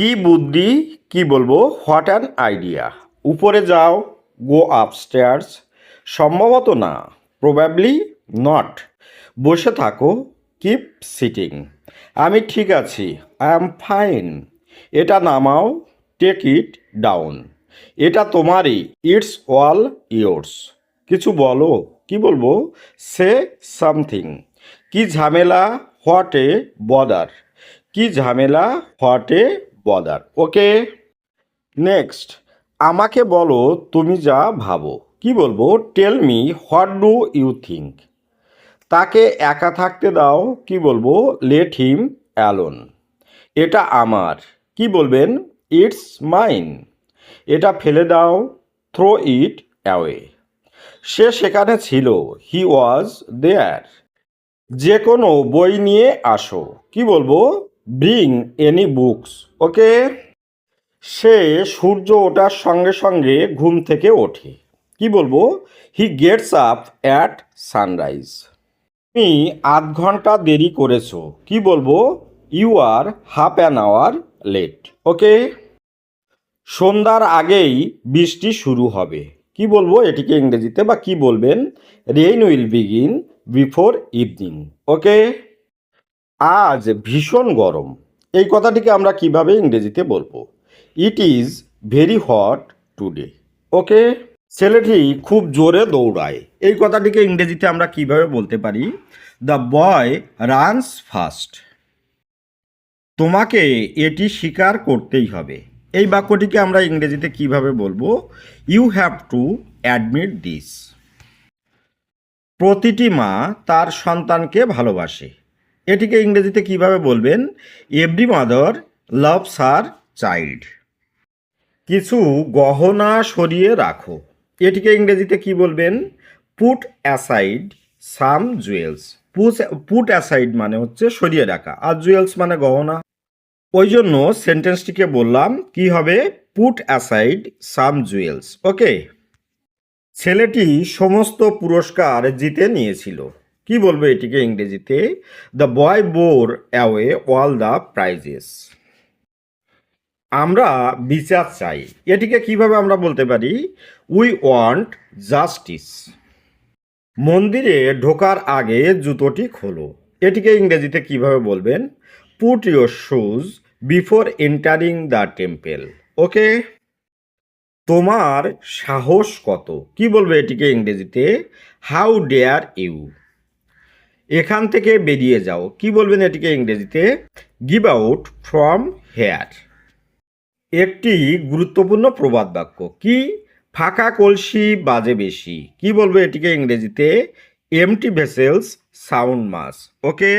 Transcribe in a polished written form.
কি বুদ্ধি, কি বলবো, হোয়াট অ্যান আইডিয়া। উপরে যাও, গো আপস্টেয়ার্স। সম্ভবত না, প্রবাবলি নট। বসে থাকো, কিপ সিটিং। আমি ঠিক আছি, আই অ্যাম ফাইন। এটা নামাও, টেক ইট ডাউন। এটা তোমারই, ইটস অল ইয়োর্স। কিছু বলো, কি বলবো, সে সামথিং। কি ঝামেলা, হোয়াট এ বদার। কি ঝামেলা, what a bother. Okay, next. আমাকে বলো তুমি যা ভাবো। কি বলবো, tell me what do you think. তাকে একা থাকতে দাও। কি বলবো, লেট হিম অ্যালোন। এটা আমার। কি বলবেন, ইটস মাইন। এটা ফেলে দাও, থ্রো ইট অ্যাওয়ে। সে সেখানে ছিল, হি ওয়াজ দেয়ার। যে কোনো বই নিয়ে আসো। কি বলবো, ব্রিং এনি বুকস। ওকে, সে সূর্য ওঠার সঙ্গে সঙ্গে ঘুম থেকে ওঠে। কি বলবো, he gets up at sunrise. তুমি আধ ঘন্টা দেরি করেছো। কি বলবো, you are half an hour late. Okay, সন্ধ্যার আগেই বৃষ্টি শুরু হবে। কি বলবো এটিকে ইংরেজিতে, বা কি বলবেন, rain will begin before evening. Okay, আজ ভীষণ গরম। এই কথাটিকে আমরা কিভাবে ইংরেজিতে বলবো, it is very hot today. Okay, ছেলেটি খুব জোরে দৌড়ায়। এই কথাটিকে ইংরেজিতে আমরা কিভাবে বলতে পারি, দ্য বয় রানস ফাস্ট। তোমাকে এটি স্বীকার করতেই হবে। এই বাক্যটিকে আমরা ইংরেজিতে কিভাবে বলবো, you have to admit this. প্রতিটি মা তার সন্তানকে ভালোবাসে। এটিকে ইংরেজিতে কিভাবে বলবেন, every mother loves her child. কিছু গহনা সরিয়ে রাখো। এটিকে ইংরেজিতে কি বলবেন, put aside some jewels. Put aside মানে হচ্ছে সরিয়ে রাখা, আর জুয়েলস মানে গহনা। ওই জন্য সেন্টেন্সটিকে বললাম কি হবে, put aside some jewels. Okay, ছেলেটি সমস্ত পুরস্কার জিতে নিয়েছিল। কি বলবো এটিকে ইংরেজিতে, the boy bore away all the prizes. আমরা বিচার চাই। এটিকে কিভাবে আমরা বলতে পারি, উই ওয়ান্ট জাস্টিস। মন্দিরে ঢোকার আগে জুতোটি খোলো। এটিকে ইংরেজিতে কিভাবে বলবেন, put your shoes before entering the temple. Okay, তোমার সাহস কত। কি বলবে এটিকে ইংরেজিতে, হাউ ডেয়ার ইউ। এখান থেকে বেরিয়ে যাও। কি বলবেন এটিকে ইংরেজিতে, গিভ আউট ফ্রম হেয়ার। একটি গুরুত্বপূর্ণ প্রবাদ বাক্য, কি, ফাঁকা কলসি বাজে বেশি। কি বলবো এটিকে ইংরেজিতে, এমটি ভেসেলস সাউন্ড মাস। ওকে।